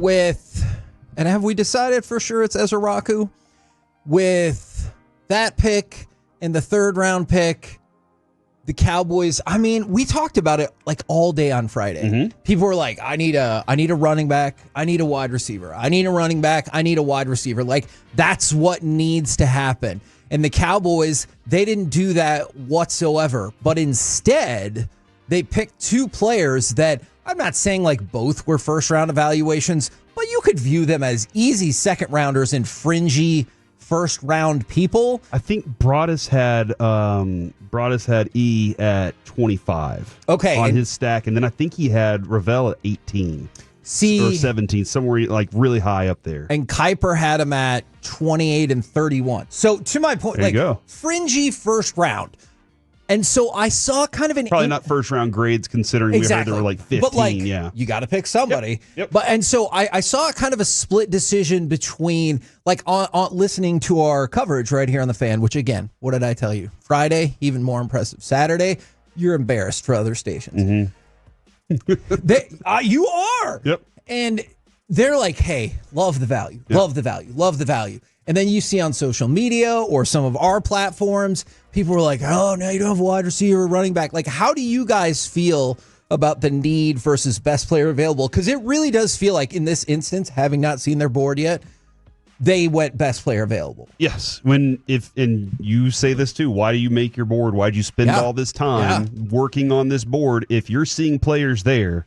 and have we decided for sure it's Ezeiruaku? With that pick and the third round pick, the Cowboys, I mean, we talked about it like all day on Friday. Mm-hmm. People were like, I need a running back. I need a wide receiver. I need a running back. I need a wide receiver. Like, that's what needs to happen. And the Cowboys, they didn't do that whatsoever. But instead, they picked two players that I'm not saying like both were first round evaluations, but you could view them as easy second rounders and fringy first round people. I think Broadus had E at 25. Okay, on his stack, and then I think he had Ravel at 18. Or 17, somewhere like really high up there. And Kuiper had him at 28 and 31. So to my point, there like you go. Fringy first round. And so I saw kind of an probably not first round grades considering exactly. we heard there were like 15. But like, yeah, you got to pick somebody. Yep. But and so I saw kind of a split decision between like on listening to our coverage right here on the Fan. Which again, what did I tell you? Friday, even more impressive. Saturday, you're embarrassed for other stations. Mm-hmm. You are. Yep. And they're like, hey, love the value, love the value, love the value. And then you see on social media or some of our platforms, people were like, oh, no, you don't have a wide receiver, running back. Like, how do you guys feel about the need versus best player available? Because it really does feel like in this instance, having not seen their board yet, they went best player available. Yes. And you say this too, why do you make your board? Why'd you spend all this time working on this board if you're seeing players there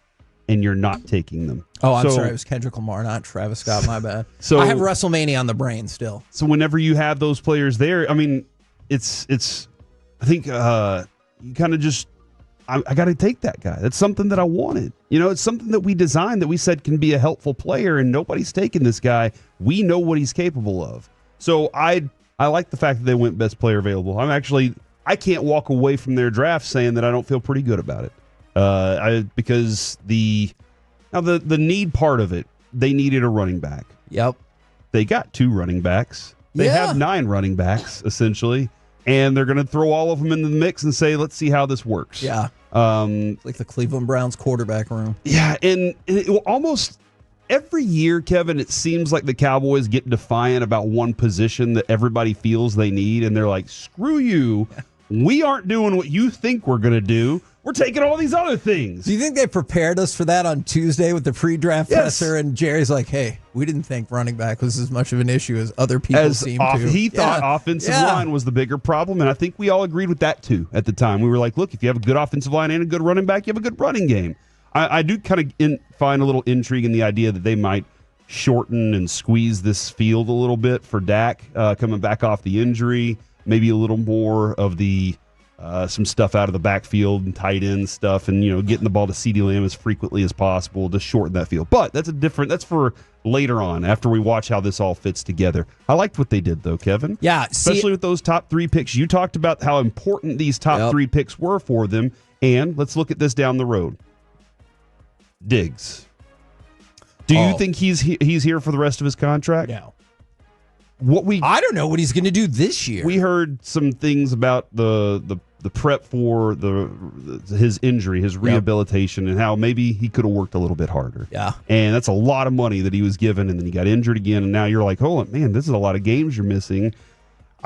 and you're not taking them? Oh, I'm sorry. It was Kendrick Lamar, not Travis Scott. My bad. So I have WrestleMania on the brain still. So whenever you have those players there, I mean, it's I think you kind of just, I got to take that guy. That's something that I wanted. You know, it's something that we designed that we said can be a helpful player, and nobody's taking this guy. We know what he's capable of. So I like the fact that they went best player available. I can't walk away from their draft saying that I don't feel pretty good about it. Because the need part of it, they needed a running back. Yep. They got 2 running backs. They have 9 running backs, essentially. And they're going to throw all of them into the mix and say, let's see how this works. Yeah. Like the Cleveland Browns quarterback room. Yeah, and it will almost every year, Kevin, it seems like the Cowboys get defiant about one position that everybody feels they need, and they're like, screw you. We aren't doing what you think we're going to do. We're taking all these other things. Do you think they prepared us for that on Tuesday with the pre-draft presser? And Jerry's like, hey, we didn't think running back was as much of an issue as other people seem to. He thought offensive line was the bigger problem, and I think we all agreed with that, too, at the time. We were like, look, if you have a good offensive line and a good running back, you have a good running game. I do kind of find a little intrigue in the idea that they might shorten and squeeze this field a little bit for Dak coming back off the injury, maybe a little more of the some stuff out of the backfield and tight end stuff, and getting the ball to CeeDee Lamb as frequently as possible to shorten that field. But that's for later on after we watch how this all fits together. I liked what they did though, Kevin. Yeah, especially with those top 3 picks. You talked about how important these top 3 picks were for them, and let's look at this down the road. Diggs. Do you think he's here for the rest of his contract? No. I don't know what he's going to do this year. We heard some things about the prep for his injury, his rehabilitation, and how maybe he could have worked a little bit harder. Yeah. And that's a lot of money that he was given, and then he got injured again, and now you're like, hold on, man, this is a lot of games you're missing.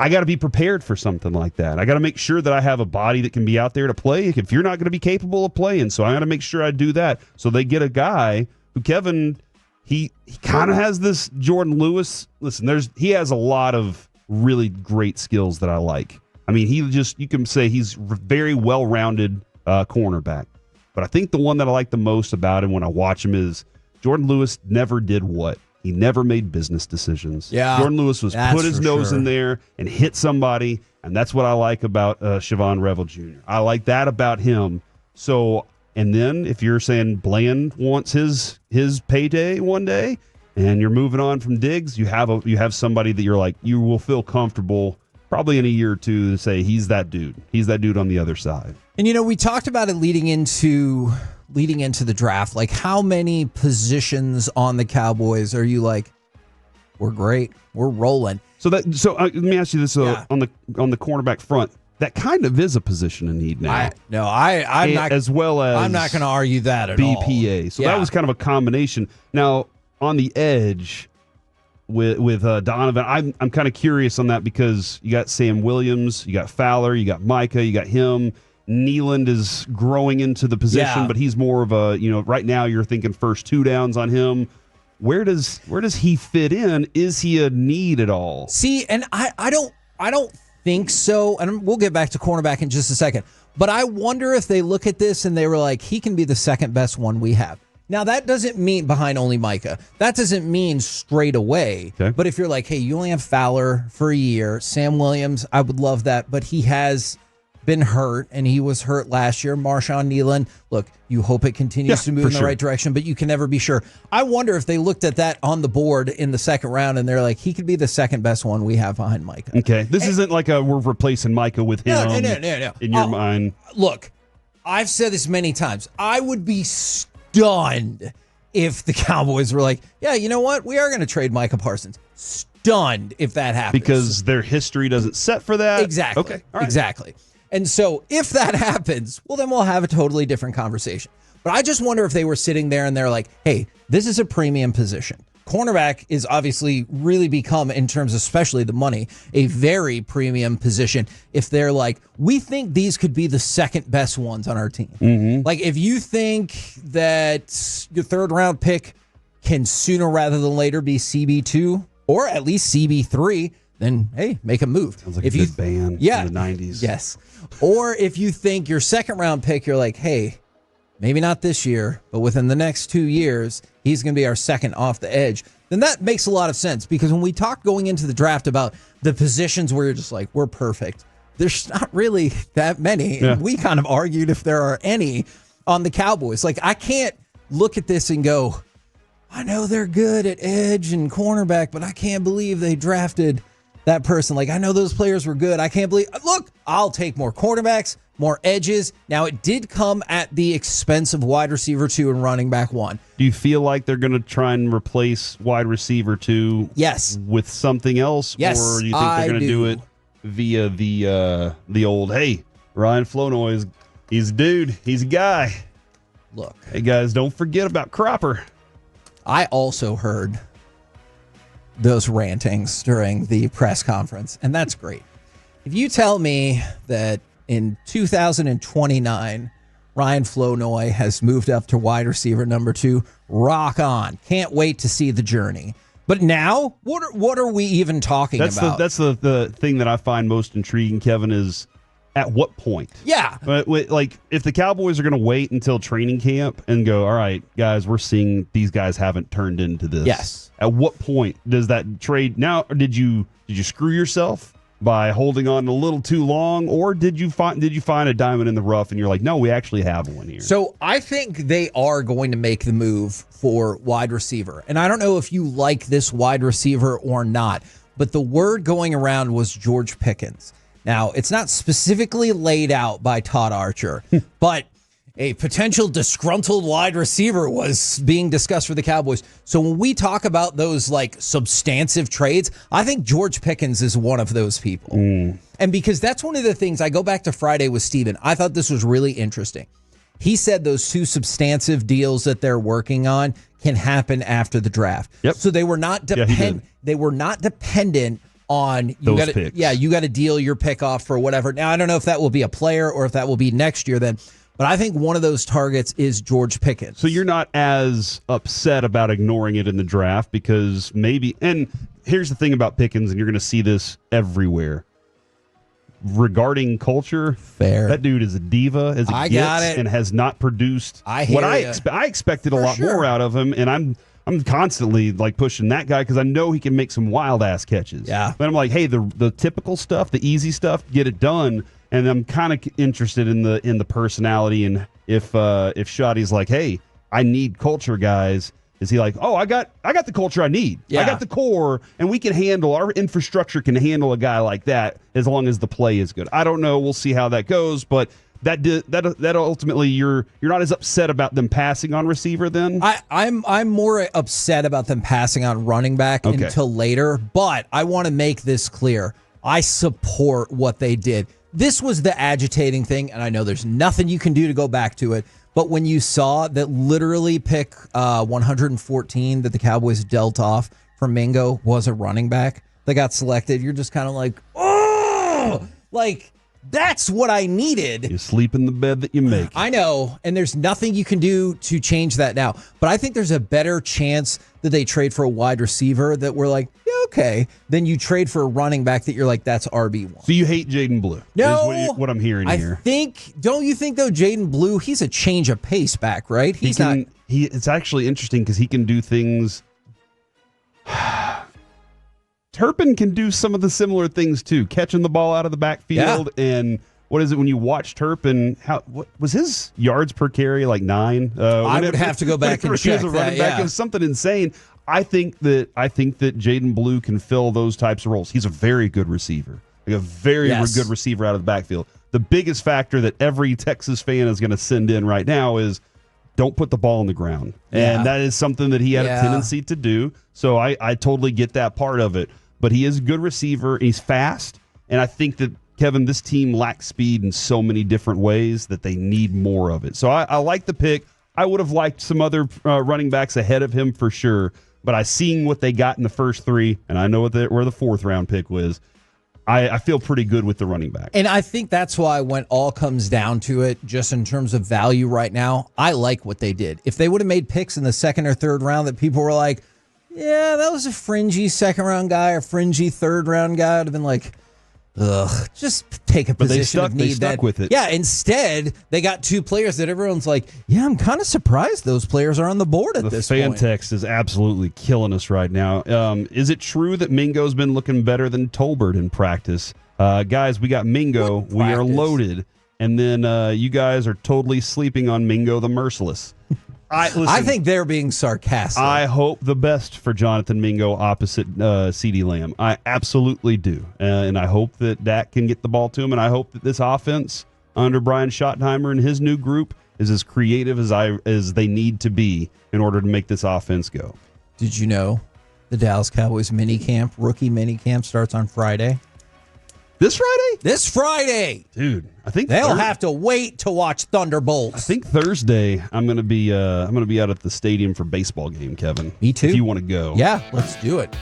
I got to be prepared for something like that. I got to make sure that I have a body that can be out there to play if you're not going to be capable of playing. So I got to make sure I do that. So they get a guy who, Kevin, he kind of has this Jordan Lewis. Listen, he has a lot of really great skills that I like. I mean, you can say he's very well-rounded cornerback. But I think the one that I like the most about him when I watch him is Jordan Lewis never did what? He never made business decisions. Yeah, Jordan Lewis was put his nose in there and hit somebody, and that's what I like about Siobhan Revel Jr. I like that about him. So, and then if you're saying Bland wants his payday one day, and you're moving on from Diggs, you have somebody that you're like, you will feel comfortable probably in a year or two to say he's that dude. He's that dude on the other side. And we talked about it leading into the draft. Like, how many positions on the Cowboys are you like, we're great, we're rolling? So let me ask you this: on the cornerback front, that kind of is a position in need now. I'm not, as well as I'm not going to argue that at BPA. all. So that was kind of a combination. Now, on the edge with Donovan. I'm kind of curious on that because you got Sam Williams, you got Fowler, you got Micah, you got him. Nealand is growing into the position, but he's more of a, right now you're thinking first 2 downs on him. Where does he fit in? Is he a need at all? See, and I don't think so. And we'll get back to cornerback in just a second. But I wonder if they look at this and they were like, he can be the second best one we have. Now, that doesn't mean behind only Micah. That doesn't mean straight away. Okay. But if you're like, hey, you only have Fowler for a year, Sam Williams, I would love that. But he has been hurt, and he was hurt last year. Marshawn Nealand, look, you hope it continues to move in the right direction, but you can never be sure. I wonder if they looked at that on the board in the second round, and they're like, he could be the second best one we have behind Micah. Okay, this isn't like we're replacing Micah with him no. In your mind. Look, I've said this many times. I would be stunned if the Cowboys were like, yeah, you know what? We are going to trade Micah Parsons. Stunned if that happens. Because their history doesn't set for that? Exactly. Okay. All right. Exactly. And so if that happens, well, then we'll have a totally different conversation. But I just wonder if they were sitting there and they're like, hey, this is a premium position. Cornerback is obviously really become, in terms of especially the money, a very premium position. If they're like, we think these could be the second best ones on our team. Mm-hmm. Like if you think that your third round pick can sooner rather than later be CB2 or at least CB3, then, hey, make a move. Sounds like a good band in the 90s. Yes. Or if you think your second round pick, you're like, hey, maybe not this year, but within the next 2 years, he's going to be our second off the edge. Then that makes a lot of sense because when we talk going into the draft about the positions where you're just like, we're perfect, there's not really that many. Yeah. We kind of argued if there are any on the Cowboys. Like, I can't look at this and go, I know they're good at edge and cornerback, but I can't believe they drafted that person. Like, I know those players were good. I can't believe. Look, I'll take more cornerbacks, more edges. Now, it did come at the expense of wide receiver 2 and running back 1. Do you feel like they're going to try and replace wide receiver 2? Yes. With something else? Yes, or do you think they're going to do it via the old, hey, Ryan Flournoy, he's a dude. He's a guy. Look. Hey, guys, don't forget about Cropper. I also heard those rantings during the press conference, and that's great. If you tell me that in 2029, Ryan Flournoy has moved up to wide receiver number 2, rock on. Can't wait to see the journey. But now, what are we even talking about? That's the thing that I find most intriguing, Kevin, is at what point? Yeah. Like, if the Cowboys are going to wait until training camp and go, all right, guys, we're seeing these guys haven't turned into this. Yes. At what point does that trade now? Or did you screw yourself by holding on a little too long, or did you find a diamond in the rough and you're like, no, we actually have one here? So I think they are going to make the move for wide receiver. And I don't know if you like this wide receiver or not, but the word going around was George Pickens. Now, it's not specifically laid out by Todd Archer, but a potential disgruntled wide receiver was being discussed for the Cowboys. So when we talk about those like substantive trades, I think George Pickens is one of those people. And because that's one of the things, I go back to Friday with Steven, I thought this was really interesting. He said those 2 substantive deals that they're working on can happen after the draft. Yep. So they were not dependent on you got to you got to deal your pick off for whatever. Now I don't know if that will be a player or if that will be next year then, but I think one of those targets is George Pickens. So you're not as upset about ignoring it in the draft because maybe, and here's the thing about Pickens, and you're going to see this everywhere. Regarding culture, fair. That dude is a diva as it gets and has not produced what I expected a lot more out of him, and I'm constantly like pushing that guy because I know he can make some wild ass catches. Yeah. But I'm like, hey, the typical stuff, the easy stuff, get it done. And I'm kind of interested in the personality, and if Shoddy's like, hey, I need culture guys, is he like, oh, I got the culture I need. Yeah. I got the core, and we can handle, our infrastructure can handle a guy like that as long as the play is good. I don't know. We'll see how that goes, but that ultimately you're not as upset about them passing on receiver then? I'm more upset about them passing on running back until later, but I want to make this clear. I support what they did. This was the agitating thing, and I know there's nothing you can do to go back to it, But when you saw that literally pick 114 that the Cowboys dealt off from Mingo was a running back that got selected, you're just kind of like, oh, like that's what I needed. You sleep in the bed that you make. I know, and there's nothing you can do to change that now. But I think there's a better chance that they trade for a wide receiver that we're like, yeah, okay, than you trade for a running back that you're like, that's RB1. So you hate Jaden Blue? No, is what I'm hearing here. Don't you think though, Jaden Blue, he's a change of pace back, right? It's actually interesting because he can do things. Turpin can do some of the similar things too, catching the ball out of the backfield. Yeah. And what is it when you watch Turpin? What was his yards per carry, like 9? I would have to go back and check that. Yeah. It was something insane. I think that Jaden Blue can fill those types of roles. He's a very good receiver, like a very good receiver out of the backfield. The biggest factor that every Texas fan is going to send in right now is don't put the ball on the ground, and that is something that he had a tendency to do. So I totally get that part of it. But he is a good receiver. He's fast. And I think that, Kevin, this team lacks speed in so many different ways that they need more of it. So I like the pick. I would have liked some other running backs ahead of him for sure. But I seen what they got in the first 3, and I know where the 4th-round pick was. I feel pretty good with the running back. And I think that's why when all comes down to it, just in terms of value right now, I like what they did. If they would have made picks in the 2nd or 3rd round that people were like, yeah, that was a fringy 2nd-round guy or fringy 3rd-round guy, I'd have been like, ugh, just take a position of need. They stuck with it. Yeah, instead, they got 2 players that everyone's like, yeah, I'm kind of surprised those players are on the board at this point. The fan text is absolutely killing us right now. Is it true that Mingo's been looking better than Tolbert in practice? Guys, we got Mingo. We are loaded. And then you guys are totally sleeping on Mingo the Merciless. I think they're being sarcastic. I hope the best for Jonathan Mingo opposite CeeDee Lamb. I absolutely do. And I hope that Dak can get the ball to him. And I hope that this offense under Brian Schottenheimer and his new group is as creative as they need to be in order to make this offense go. Did you know the Dallas Cowboys rookie mini camp starts on Friday? This Friday? This Friday. Dude, I think they'll have to wait to watch Thunderbolts. I think Thursday I'm going to be out at the stadium for baseball game, Kevin. Me too. If you want to go. Yeah, let's do it.